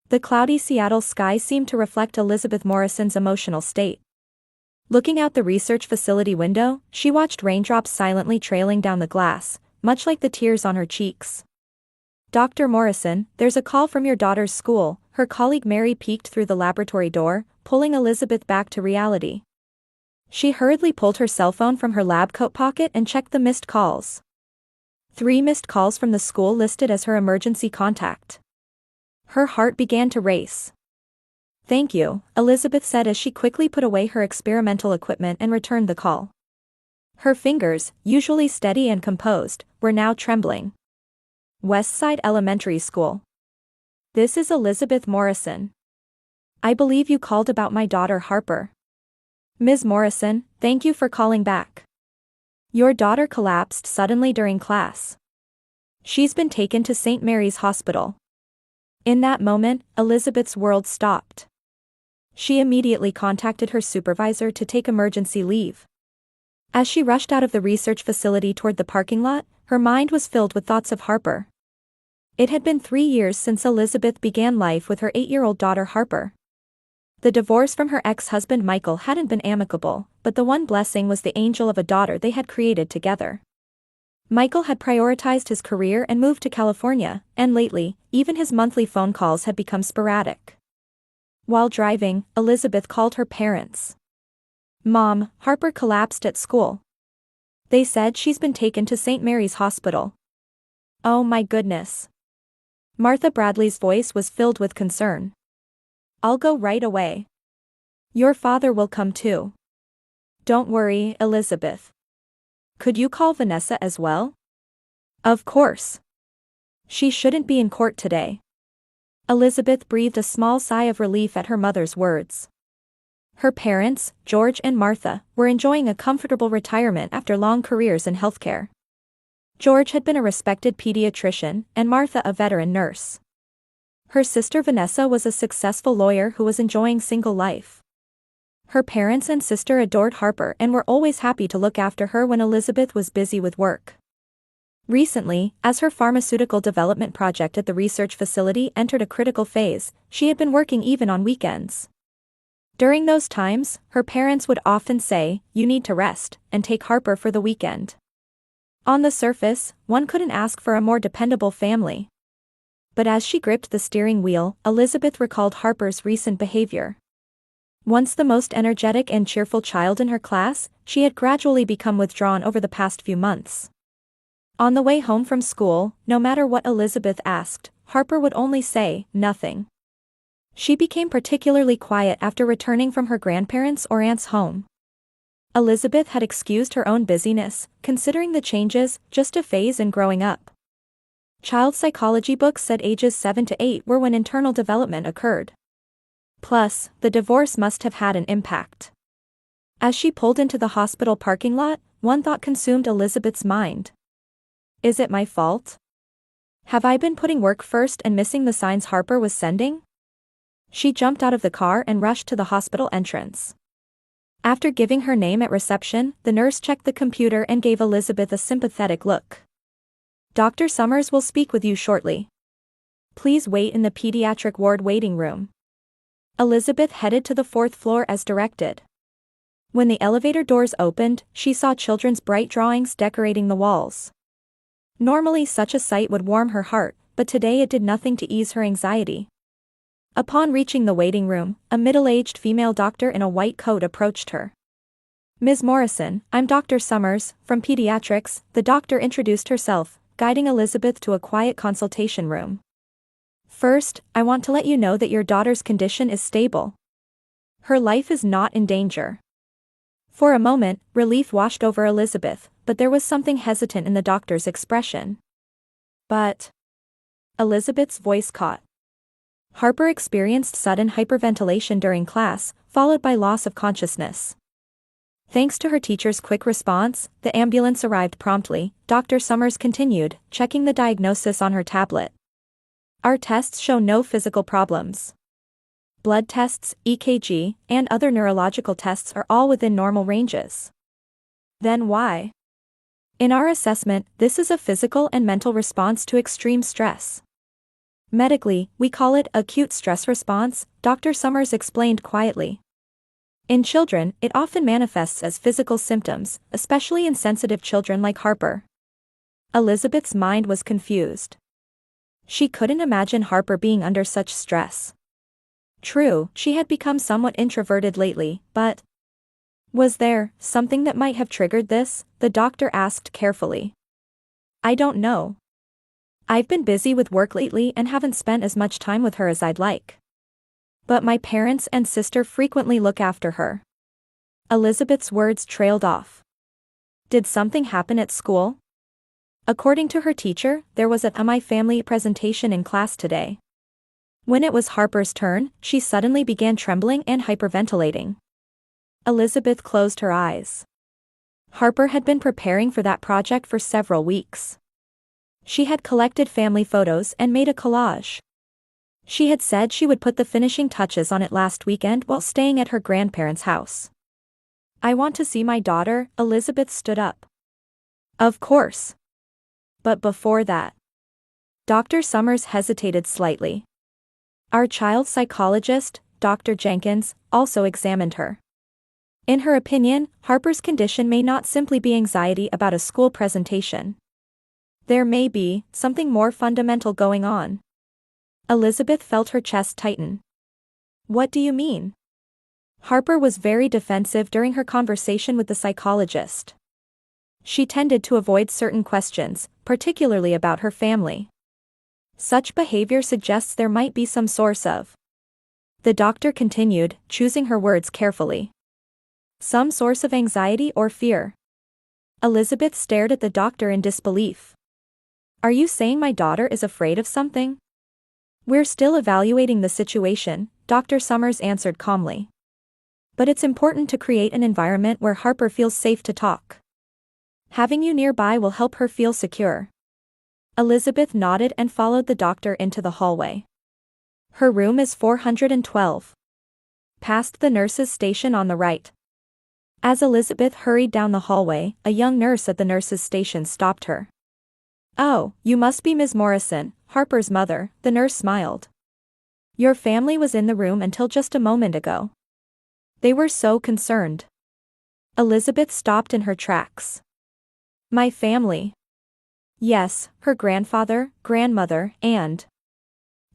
The cloudy Seattle sky seemed to reflect Elizabeth Morrison's emotional state. Looking out the research facility window, she watched raindrops silently trailing down the glass, much like the tears on her cheeks. "Dr. Morrison, there's a call from your daughter's school," her colleague Mary peeked through the laboratory door, pulling Elizabeth back to reality. She hurriedly pulled her cell phone from her lab coat pocket and checked the missed calls. 3 missed calls from the school listed as her emergency contact. Her heart began to race. "Thank you," Elizabeth said as she quickly put away her experimental equipment and returned the call. Her fingers, usually steady and composed, were now trembling. "Westside Elementary School. This is Elizabeth Morrison. I believe you called about my daughter Harper. Ms. Morrison, thank you for calling back. Your daughter collapsed suddenly during class. She's been taken to St. Mary's Hospital." In that moment, Elizabeth's world stopped. She immediately contacted her supervisor to take emergency leave. As she rushed out of the research facility toward the parking lot, her mind was filled with thoughts of Harper. It had been 3 years since Elizabeth began life with her 8-year-old daughter Harper. The divorce from her ex-husband Michael hadn't been amicable, but the one blessing was the angel of a daughter they had created together. Michael had prioritized his career and moved to California, and lately, even his monthly phone calls had become sporadic. While driving, Elizabeth called her parents. "Mom, Harper collapsed at school. They said she's been taken to St. Mary's Hospital." "Oh my goodness." Martha Bradley's voice was filled with concern. "I'll go right away. Your father will come too." "Don't worry, Elizabeth. Could you call Vanessa as well?" "Of course. She shouldn't be in court today." Elizabeth breathed a small sigh of relief at her mother's words. Her parents, George and Martha, were enjoying a comfortable retirement after long careers in healthcare. George had been a respected pediatrician, and Martha a veteran nurse. Her sister Vanessa was a successful lawyer who was enjoying single life. Her parents and sister adored Harper and were always happy to look after her when Elizabeth was busy with work. Recently, as her pharmaceutical development project at the research facility entered a critical phase, she had been working even on weekends. During those times, her parents would often say, "You need to rest," and take Harper for the weekend. On the surface, one couldn't ask for a more dependable family. But as she gripped the steering wheel, Elizabeth recalled Harper's recent behavior. Once the most energetic and cheerful child in her class, she had gradually become withdrawn over the past few months. On the way home from school, no matter what Elizabeth asked, Harper would only say, "Nothing." She became particularly quiet after returning from her grandparents' or aunt's home. Elizabeth had excused her own busyness, considering the changes, just a phase in growing up. Child psychology books said ages 7 to 8 were when internal development occurred. Plus, the divorce must have had an impact. As she pulled into the hospital parking lot, one thought consumed Elizabeth's mind. Is it my fault? Have I been putting work first and missing the signs Harper was sending? She jumped out of the car and rushed to the hospital entrance. After giving her name at reception, the nurse checked the computer and gave Elizabeth a sympathetic look. "Dr. Summers will speak with you shortly. Please wait in the pediatric ward waiting room." Elizabeth headed to the 4th floor as directed. When the elevator doors opened, she saw children's bright drawings decorating the walls. Normally such a sight would warm her heart, but today it did nothing to ease her anxiety. Upon reaching the waiting room, a middle-aged female doctor in a white coat approached her. "Ms. Morrison, I'm Dr. Summers, from Pediatrics," the doctor introduced herself, guiding Elizabeth to a quiet consultation room. "First, I want to let you know that your daughter's condition is stable. Her life is not in danger." For a moment, relief washed over Elizabeth, but there was something hesitant in the doctor's expression. "But..." Elizabeth's voice caught. Harper experienced sudden hyperventilation during class, followed by loss of consciousness. Thanks to her teacher's quick response, the ambulance arrived promptly. Dr. Summers continued, checking the diagnosis on her tablet. "Our tests show no physical problems. Blood tests, EKG, and other neurological tests are all within normal ranges." "Then why?" "In our assessment, this is a physical and mental response to extreme stress. Medically, we call it acute stress response, Dr. Summers explained quietly. In children, it often manifests as physical symptoms, especially in sensitive children like Harper. Elizabeth's mind was confused. She couldn't imagine Harper being under such stress. True, she had become somewhat introverted lately, but was there something that might have triggered this? The doctor asked carefully. I don't know. I've been busy with work lately and haven't spent as much time with her as I'd like. But my parents and sister frequently look after her. Elizabeth's words trailed off. Did something happen at school? According to her teacher, there was a My Family presentation in class today. When it was Harper's turn, she suddenly began trembling and hyperventilating. Elizabeth closed her eyes. Harper had been preparing for that project for several weeks. She had collected family photos and made a collage. She had said she would put the finishing touches on it last weekend while staying at her grandparents' house. I want to see my daughter, Elizabeth stood up. Of course. But before that, Dr. Summers hesitated slightly. Our child psychologist, Dr. Jenkins, also examined her. In her opinion, Harper's condition may not simply be anxiety about a school presentation. There may be something more fundamental going on. Elizabeth felt her chest tighten. What do you mean? Harper was very defensive during her conversation with the psychologist. She tended to avoid certain questions, particularly about her family. Such behavior suggests there might be some source of. The doctor continued, choosing her words carefully. Some source of anxiety or fear. Elizabeth stared at the doctor in disbelief. Are you saying my daughter is afraid of something? We're still evaluating the situation, Dr. Summers answered calmly. But it's important to create an environment where Harper feels safe to talk. Having you nearby will help her feel secure. Elizabeth nodded and followed the doctor into the hallway. Her room is 412. Past the nurse's station on the right. As Elizabeth hurried down the hallway, a young nurse at the nurse's station stopped her. Oh, you must be Ms. Morrison, Harper's mother, the nurse smiled. Your family was in the room until just a moment ago. They were so concerned. Elizabeth stopped in her tracks. My family. Yes, her grandfather, grandmother, and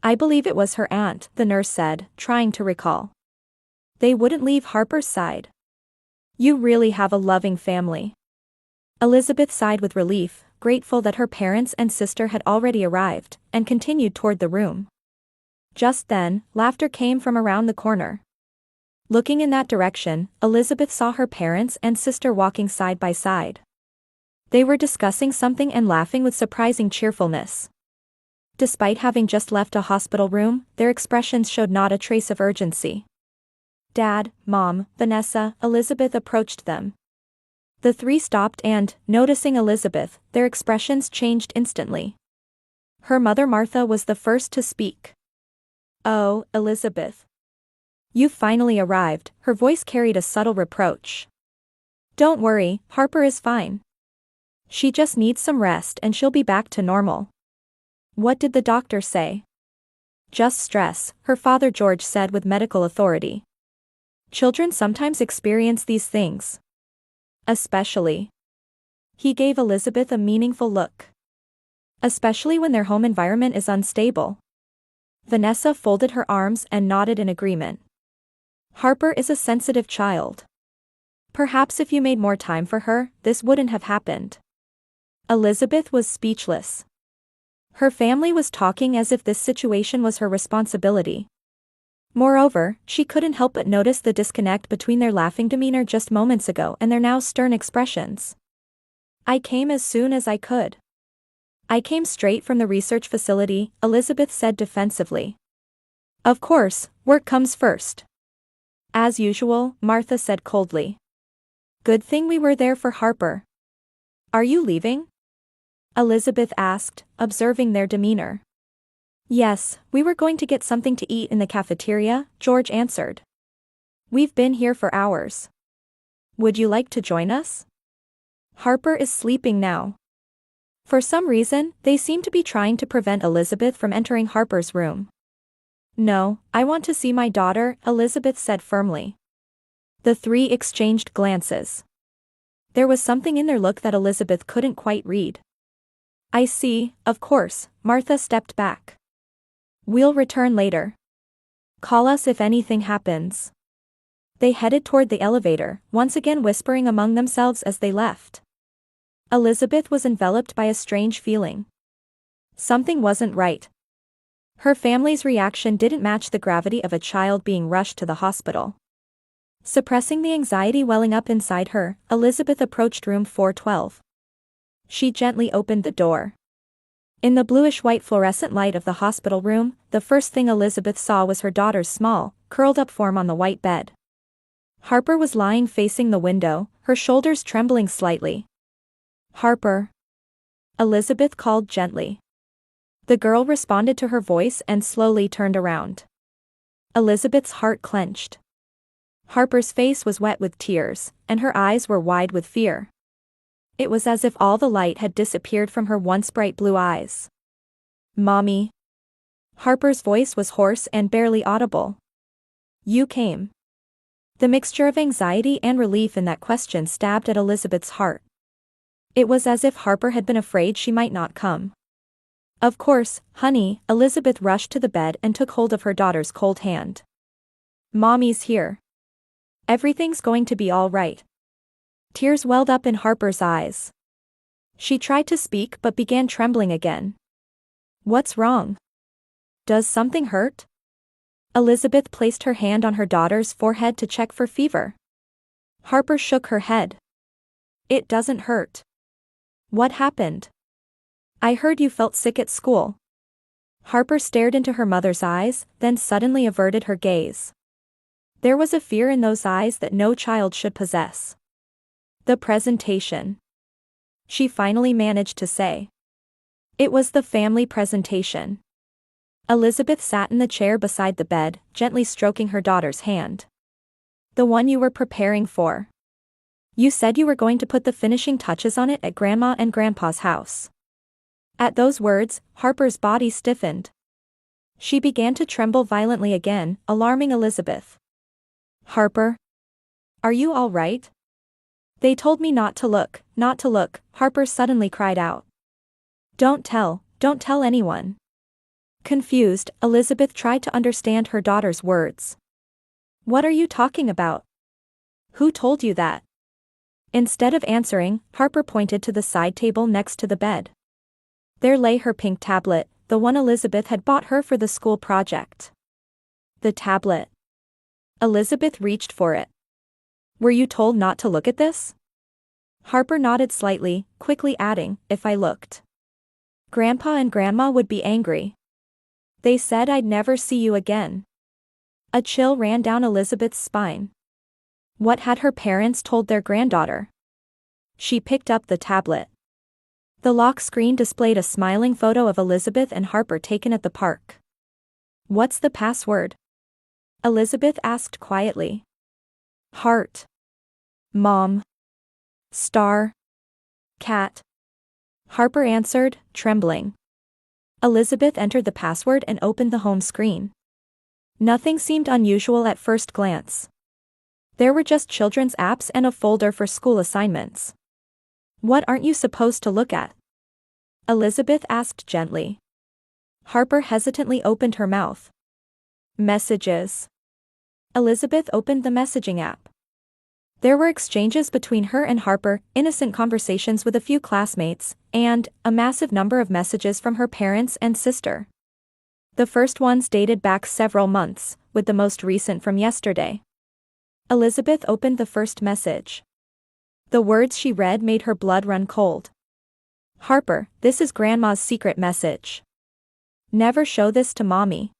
I believe it was her aunt, the nurse said, trying to recall. They wouldn't leave Harper's side. You really have a loving family. Elizabeth sighed with relief, grateful that her parents and sister had already arrived, and continued toward the room. Just then, laughter came from around the corner. Looking in that direction, Elizabeth saw her parents and sister walking side by side. They were discussing something and laughing with surprising cheerfulness. Despite having just left a hospital room, their expressions showed not a trace of urgency. Dad, Mom, Vanessa, Elizabeth approached them. The three stopped and, noticing Elizabeth, their expressions changed instantly. Her mother Martha was the first to speak. Oh, Elizabeth. You finally arrived, her voice carried a subtle reproach. Don't worry, Harper is fine. She just needs some rest and she'll be back to normal. What did the doctor say? Just stress, her father George said with medical authority. Children sometimes experience these things. Especially. He gave Elizabeth a meaningful look. Especially when their home environment is unstable. Vanessa folded her arms and nodded in agreement. Harper is a sensitive child. Perhaps if you made more time for her, this wouldn't have happened. Elizabeth was speechless. Her family was talking as if this situation was her responsibility. Moreover, she couldn't help but notice the disconnect between their laughing demeanor just moments ago and their now stern expressions. I came as soon as I could. I came straight from the research facility, Elizabeth said defensively. Of course, work comes first. As usual, Martha said coldly. Good thing we were there for Harper. Are you leaving? Elizabeth asked, observing their demeanor. Yes, we were going to get something to eat in the cafeteria, George answered. We've been here for hours. Would you like to join us? Harper is sleeping now. For some reason, they seemed to be trying to prevent Elizabeth from entering Harper's room. "No, I want to see my daughter," Elizabeth said firmly. The three exchanged glances. There was something in their look that Elizabeth couldn't quite read. "I see, of course," Martha stepped back. "We'll return later. Call us if anything happens." They headed toward the elevator, once again whispering among themselves as they left. Elizabeth was enveloped by a strange feeling. Something wasn't right. Her family's reaction didn't match the gravity of a child being rushed to the hospital. Suppressing the anxiety welling up inside her, Elizabeth approached room 412. She gently opened the door. In the bluish-white fluorescent light of the hospital room, the first thing Elizabeth saw was her daughter's small, curled-up form on the white bed. Harper was lying facing the window, her shoulders trembling slightly. "Harper," Elizabeth called gently. The girl responded to her voice and slowly turned around. Elizabeth's heart clenched. Harper's face was wet with tears, and her eyes were wide with fear. It was as if all the light had disappeared from her once bright blue eyes. "Mommy." Harper's voice was hoarse and barely audible. "You came." The mixture of anxiety and relief in that question stabbed at Elizabeth's heart. It was as if Harper had been afraid she might not come. "Of course, honey," Elizabeth rushed to the bed and took hold of her daughter's cold hand. "Mommy's here. Everything's going to be all right." Tears welled up in Harper's eyes. She tried to speak but began trembling again. "What's wrong? Does something hurt?" Elizabeth placed her hand on her daughter's forehead to check for fever. Harper shook her head. "It doesn't hurt." "What happened?" "I heard you felt sick at school." Harper stared into her mother's eyes, then suddenly averted her gaze. There was a fear in those eyes that no child should possess. "The presentation," she finally managed to say. It was the family presentation. Elizabeth sat in the chair beside the bed, gently stroking her daughter's hand. "The one you were preparing for. You said you were going to put the finishing touches on it at Grandma and Grandpa's house." At those words, Harper's body stiffened. She began to tremble violently again, alarming Elizabeth. "Harper? Are you all right?" "They told me not to look," Harper suddenly cried out. Don't tell anyone." Confused, Elizabeth tried to understand her daughter's words. "What are you talking about? Who told you that?" Instead of answering, Harper pointed to the side table next to the bed. There lay her pink tablet, the one Elizabeth had bought her for the school project. The tablet. Elizabeth reached for it. "Were you told not to look at this?" Harper nodded slightly, quickly adding, "If I looked, Grandpa and Grandma would be angry. They said I'd never see you again." A chill ran down Elizabeth's spine. What had her parents told their granddaughter? She picked up the tablet. The lock screen displayed a smiling photo of Elizabeth and Harper taken at the park. "What's the password?" Elizabeth asked quietly. "Heart. Mom. Star. Cat." Harper answered, trembling. Elizabeth entered the password and opened the home screen. Nothing seemed unusual at first glance. There were just children's apps and a folder for school assignments. "What aren't you supposed to look at?" Elizabeth asked gently. Harper hesitantly opened her mouth. "Messages." Elizabeth opened the messaging app. There were exchanges between her and Harper, innocent conversations with a few classmates, and a massive number of messages from her parents and sister. The first ones dated back several months, with the most recent from yesterday. Elizabeth opened the first message. The words she read made her blood run cold. "Harper, this is Grandma's secret message. Never show this to Mommy.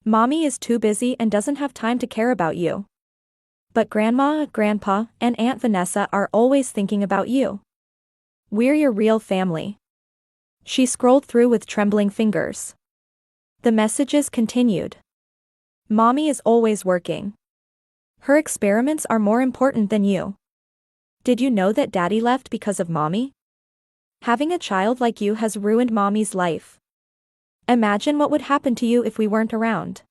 Mommy is too busy and doesn't have time to care about you. But Grandma, Grandpa, and Aunt Vanessa are always thinking about you. We're your real family." She scrolled through with trembling fingers. The messages continued. "Mommy is always working. Her experiments are more important than you. Did you know that Daddy left because of Mommy? Having a child like you has ruined Mommy's life. Imagine what would happen to you if we weren't around.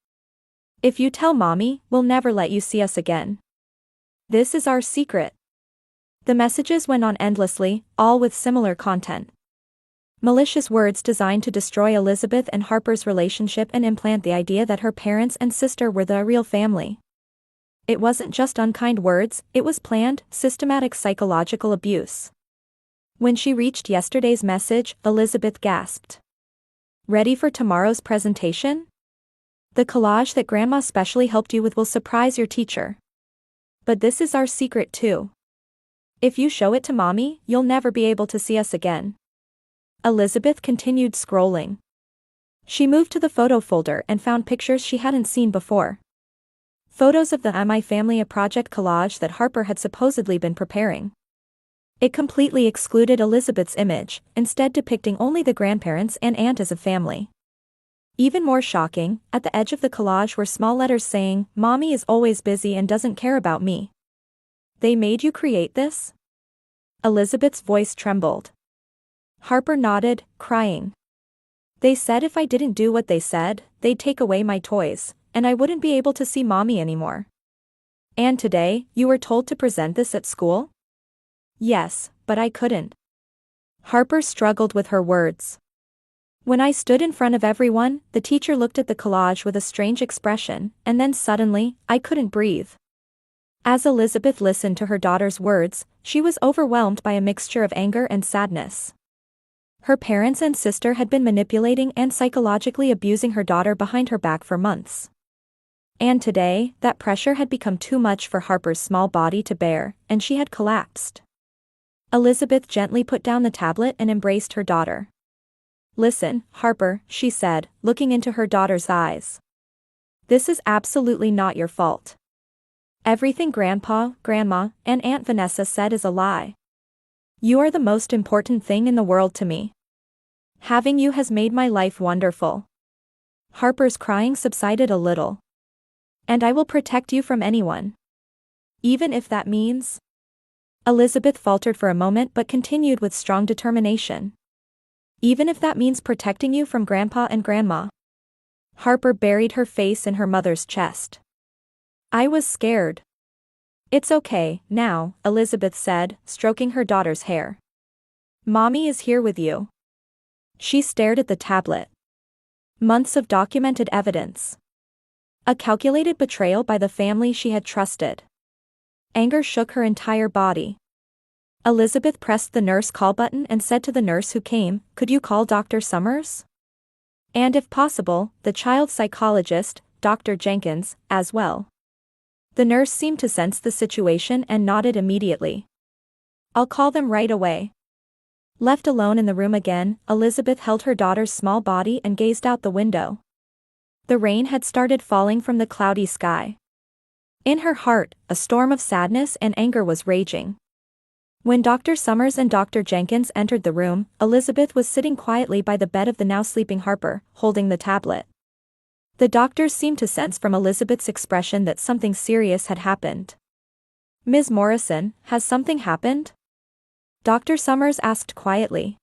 If you tell Mommy, we'll never let you see us again. This is our secret." The messages went on endlessly, all with similar content. Malicious words designed to destroy Elizabeth and Harper's relationship and implant the idea that her parents and sister were the real family. It wasn't just unkind words, it was planned, systematic psychological abuse. When she reached yesterday's message, Elizabeth gasped. "Ready for tomorrow's presentation? The collage that Grandma specially helped you with will surprise your teacher. But this is our secret too. If you show it to Mommy, you'll never be able to see us again." Elizabeth continued scrolling. She moved to the photo folder and found pictures she hadn't seen before. Photos of the My Family, a project collage that Harper had supposedly been preparing. It completely excluded Elizabeth's image, instead depicting only the grandparents and aunt as a family. Even more shocking, at the edge of the collage were small letters saying, "Mommy is always busy and doesn't care about me." "They made you create this?" Elizabeth's voice trembled. Harper nodded, crying. "They said if I didn't do what they said, they'd take away my toys, and I wouldn't be able to see Mommy anymore." "And today, you were told to present this at school?" "Yes, but I couldn't." Harper struggled with her words. "When I stood in front of everyone, the teacher looked at the collage with a strange expression, and then suddenly, I couldn't breathe." As Elizabeth listened to her daughter's words, she was overwhelmed by a mixture of anger and sadness. Her parents and sister had been manipulating and psychologically abusing her daughter behind her back for months. And today, that pressure had become too much for Harper's small body to bear, and she had collapsed. Elizabeth gently put down the tablet and embraced her daughter. "Listen, Harper," she said, looking into her daughter's eyes. "This is absolutely not your fault. Everything Grandpa, Grandma, and Aunt Vanessa said is a lie. You are the most important thing in the world to me. Having you has made my life wonderful." Harper's crying subsided a little. "And I will protect you from anyone. Even if that means—" Elizabeth faltered for a moment but continued with strong determination. "Even if that means protecting you from Grandpa and Grandma." Harper buried her face in her mother's chest. "I was scared." "It's okay, now," Elizabeth said, stroking her daughter's hair. "Mommy is here with you." She stared at the tablet. Months of documented evidence. A calculated betrayal by the family she had trusted. Anger shook her entire body. Elizabeth pressed the nurse call button and said to the nurse who came, "Could you call Dr. Summers? And if possible, the child psychologist, Dr. Jenkins, as well." The nurse seemed to sense the situation and nodded immediately. "I'll call them right away." Left alone in the room again, Elizabeth held her daughter's small body and gazed out the window. The rain had started falling from the cloudy sky. In her heart, a storm of sadness and anger was raging. When Dr. Summers and Dr. Jenkins entered the room, Elizabeth was sitting quietly by the bed of the now sleeping Harper, holding the tablet. The doctors seemed to sense from Elizabeth's expression that something serious had happened. "Ms. Morrison, has something happened?" Dr. Summers asked quietly.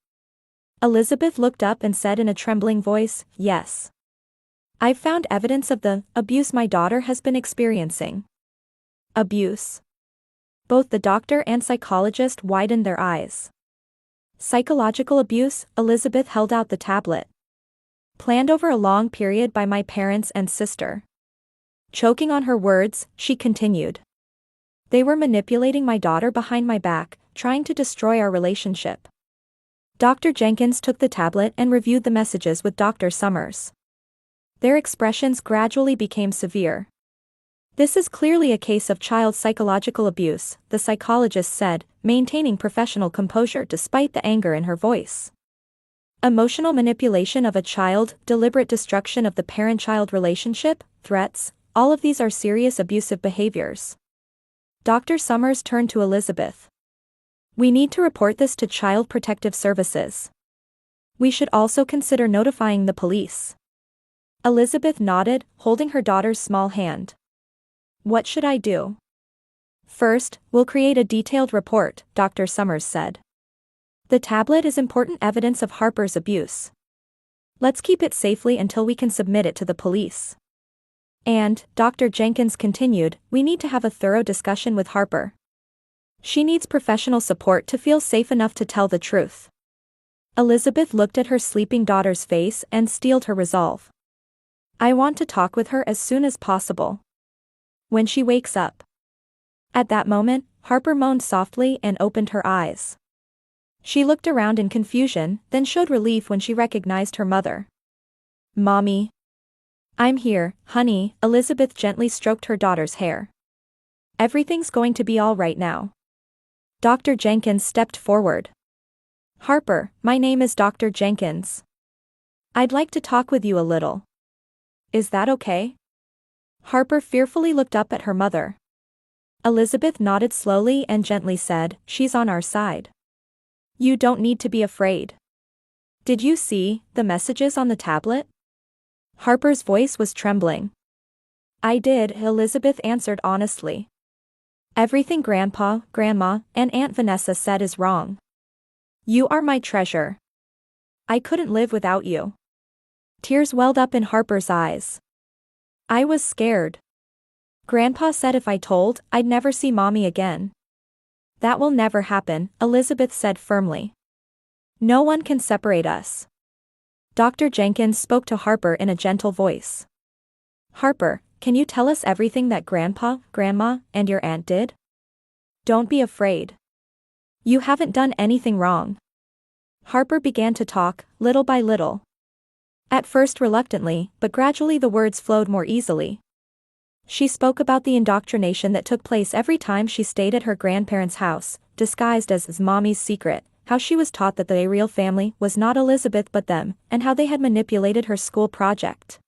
Elizabeth looked up and said in a trembling voice, "Yes. I've found evidence of the abuse my daughter has been experiencing." "Abuse?" Both the doctor and psychologist widened their eyes. "Psychological abuse," Elizabeth held out the tablet. "Planned over a long period by my parents and sister." Choking on her words, she continued. "They were manipulating my daughter behind my back, trying to destroy our relationship." Dr. Jenkins took the tablet and reviewed the messages with Dr. Summers. Their expressions gradually became severe. "This is clearly a case of child psychological abuse," the psychologist said, maintaining professional composure despite the anger in her voice. "Emotional manipulation of a child, deliberate destruction of the parent-child relationship, threats, all of these are serious abusive behaviors." Dr. Summers turned to Elizabeth. "We need to report this to Child Protective Services. We should also consider notifying the police." Elizabeth nodded, holding her daughter's small hand. "What should I do?" "First, we'll create a detailed report," Dr. Summers said. The tablet is important evidence of Harper's abuse. Let's keep it safely until we can submit it to the police. And, Dr. Jenkins continued, we need to have a thorough discussion with Harper. She needs professional support to feel safe enough to tell the truth. Elizabeth looked at her sleeping daughter's face and steeled her resolve. I want to talk with her as soon as possible. When she wakes up. At that moment, Harper moaned softly and opened her eyes. She looked around in confusion, then showed relief when she recognized her mother. Mommy. I'm here, honey, Elizabeth gently stroked her daughter's hair. Everything's going to be all right now. Dr. Jenkins stepped forward. Harper, my name is Dr. Jenkins. I'd like to talk with you a little. Is that okay? Harper fearfully looked up at her mother. Elizabeth nodded slowly and gently said, she's on our side. You don't need to be afraid. Did you see the messages on the tablet? Harper's voice was trembling. I did, Elizabeth answered honestly. Everything Grandpa, Grandma, and Aunt Vanessa said is wrong. You are my treasure. I couldn't live without you. Tears welled up in Harper's eyes. I was scared. Grandpa said if I told, I'd never see Mommy again. That will never happen, Elizabeth said firmly. No one can separate us. Dr. Jenkins spoke to Harper in a gentle voice. Harper, can you tell us everything that Grandpa, Grandma, and your aunt did? Don't be afraid. You haven't done anything wrong. Harper began to talk, little by little. At first reluctantly, but gradually the words flowed more easily. She spoke about the indoctrination that took place every time she stayed at her grandparents' house, disguised as Mommy's secret, how she was taught that the real family was not Elizabeth but them, and how they had manipulated her school project.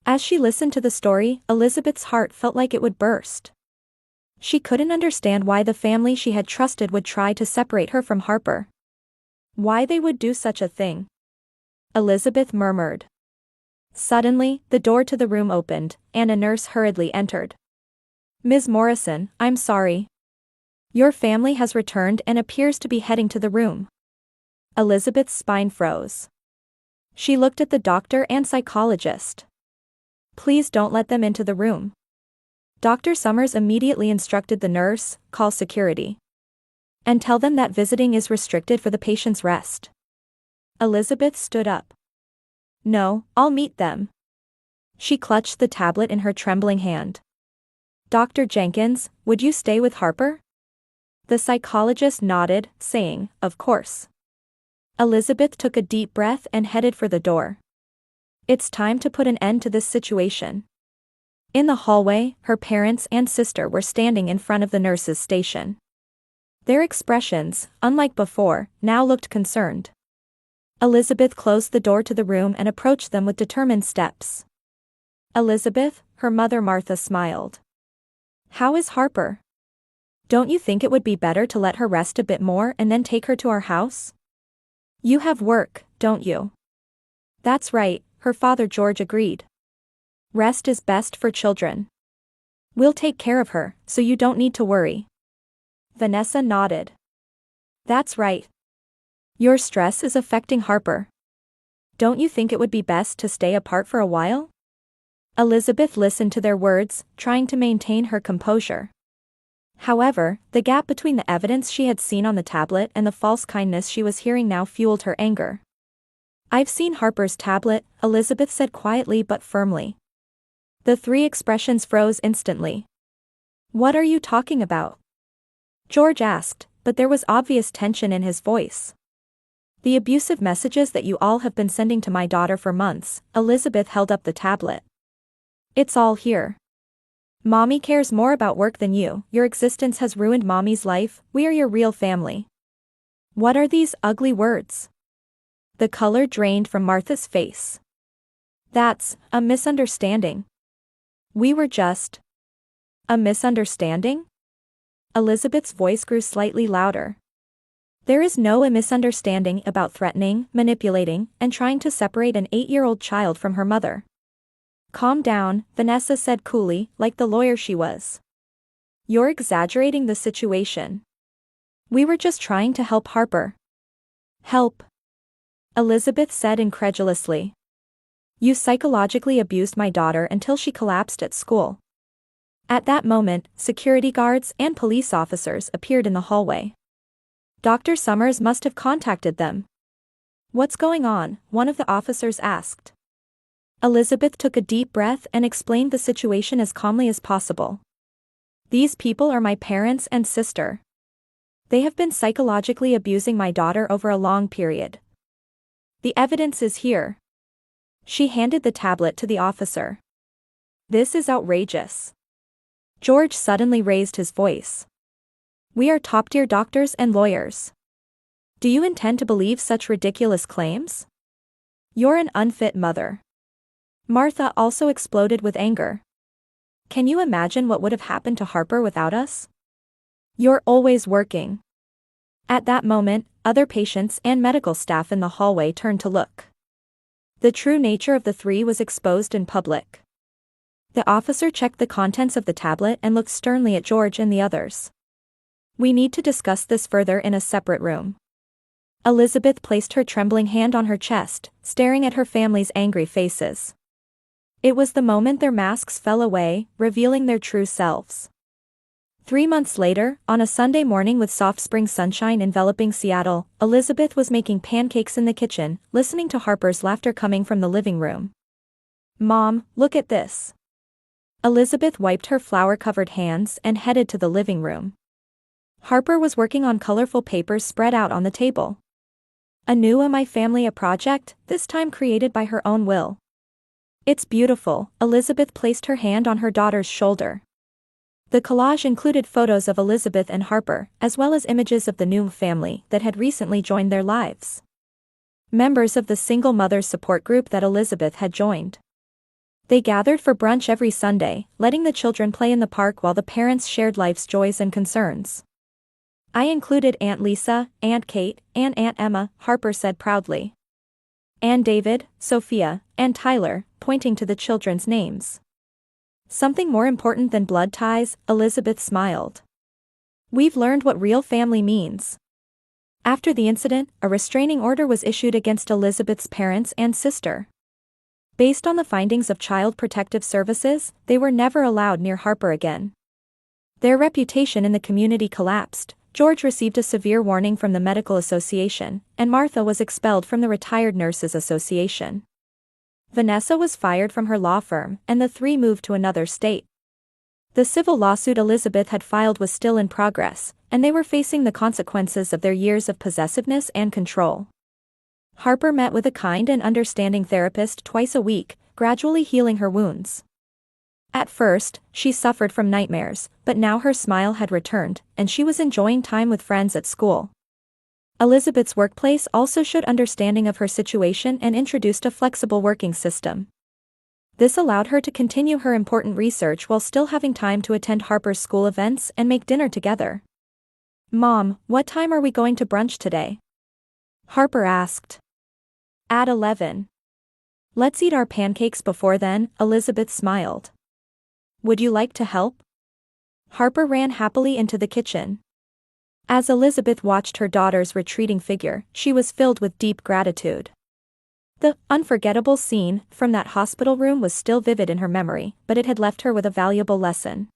As she listened to the story, Elizabeth's heart felt like it would burst. She couldn't understand why the family she had trusted would try to separate her from Harper. Why they would do such a thing. Elizabeth murmured. Suddenly, the door to the room opened, and a nurse hurriedly entered. Ms. Morrison, I'm sorry. Your family has returned and appears to be heading to the room. Elizabeth's spine froze. She looked at the doctor and psychologist. Please don't let them into the room. Dr. Summers immediately instructed the nurse, call security. And tell them that visiting is restricted for the patient's rest. Elizabeth stood up. No, I'll meet them. She clutched the tablet in her trembling hand. Dr. Jenkins, would you stay with Harper? The psychologist nodded, saying, of course. Elizabeth took a deep breath and headed for the door. It's time to put an end to this situation. In the hallway, her parents and sister were standing in front of the nurse's station. Their expressions, unlike before, now looked concerned. Elizabeth closed the door to the room and approached them with determined steps. Elizabeth, her mother Martha smiled. How is Harper? Don't you think it would be better to let her rest a bit more and then take her to our house? You have work, don't you? That's right, her father George agreed. Rest is best for children. We'll take care of her, so you don't need to worry. Vanessa nodded. That's right. Your stress is affecting Harper. Don't you think it would be best to stay apart for a while? Elizabeth listened to their words, trying to maintain her composure. However, the gap between the evidence she had seen on the tablet and the false kindness she was hearing now fueled her anger. I've seen Harper's tablet, Elizabeth said quietly but firmly. The three expressions froze instantly. What are you talking about? George asked, but there was obvious tension in his voice. The abusive messages that you all have been sending to my daughter for months, Elizabeth held up the tablet. It's all here. Mommy cares more about work than you, your existence has ruined Mommy's life, we are your real family. What are these ugly words? The color drained from Martha's face. That's a misunderstanding. We were just. A misunderstanding? Elizabeth's voice grew slightly louder. There is no misunderstanding about threatening, manipulating, and trying to separate an 8-year-old child from her mother. Calm down, Vanessa said coolly, like the lawyer she was. You're exaggerating the situation. We were just trying to help Harper. Help, Elizabeth said incredulously. You psychologically abused my daughter until she collapsed at school. At that moment, security guards and police officers appeared in the hallway. Dr. Summers must have contacted them. What's going on? One of the officers asked. Elizabeth took a deep breath and explained the situation as calmly as possible. These people are my parents and sister. They have been psychologically abusing my daughter over a long period. The evidence is here. She handed the tablet to the officer. This is outrageous. George suddenly raised his voice. We are top-tier doctors and lawyers. Do you intend to believe such ridiculous claims? You're an unfit mother. Martha also exploded with anger. Can you imagine what would have happened to Harper without us? You're always working. At that moment, other patients and medical staff in the hallway turned to look. The true nature of the three was exposed in public. The officer checked the contents of the tablet and looked sternly at George and the others. We need to discuss this further in a separate room. Elizabeth placed her trembling hand on her chest, staring at her family's angry faces. It was the moment their masks fell away, revealing their true selves. 3 months later, on a Sunday morning with soft spring sunshine enveloping Seattle, Elizabeth was making pancakes in the kitchen, listening to Harper's laughter coming from the living room. Mom, look at this. Elizabeth wiped her flour-covered hands and headed to the living room. Harper was working on colorful papers spread out on the table. A new My Family project, this time created by her own will. It's beautiful. Elizabeth placed her hand on her daughter's shoulder. The collage included photos of Elizabeth and Harper, as well as images of the new family that had recently joined their lives. Members of the single mothers support group that Elizabeth had joined. They gathered for brunch every Sunday, letting the children play in the park while the parents shared life's joys and concerns. I included Aunt Lisa, Aunt Kate, and Aunt Emma, Harper said proudly. And David, Sophia, and Tyler, pointing to the children's names. Something more important than blood ties, Elizabeth smiled. We've learned what real family means. After the incident, a restraining order was issued against Elizabeth's parents and sister. Based on the findings of Child Protective Services, they were never allowed near Harper again. Their reputation in the community collapsed. George received a severe warning from the Medical Association, and Martha was expelled from the Retired Nurses Association. Vanessa was fired from her law firm, and the three moved to another state. The civil lawsuit Elizabeth had filed was still in progress, and they were facing the consequences of their years of possessiveness and control. Harper met with a kind and understanding therapist twice a week, gradually healing her wounds. At first, she suffered from nightmares, but now her smile had returned, and she was enjoying time with friends at school. Elizabeth's workplace also showed understanding of her situation and introduced a flexible working system. This allowed her to continue her important research while still having time to attend Harper's school events and make dinner together. Mom, what time are we going to brunch today? Harper asked. At 11. Let's eat our pancakes before then, Elizabeth smiled. Would you like to help? Harper ran happily into the kitchen. As Elizabeth watched her daughter's retreating figure, she was filled with deep gratitude. The unforgettable scene from that hospital room was still vivid in her memory, but it had left her with a valuable lesson.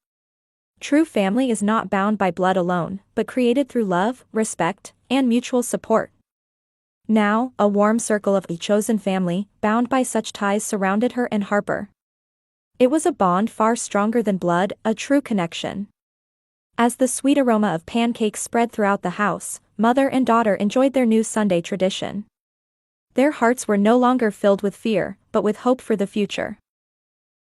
True family is not bound by blood alone, but created through love, respect, and mutual support. Now, a warm circle of a chosen family, bound by such ties, surrounded her and Harper. It was a bond far stronger than blood, a true connection. As the sweet aroma of pancakes spread throughout the house, mother and daughter enjoyed their new Sunday tradition. Their hearts were no longer filled with fear, but with hope for the future.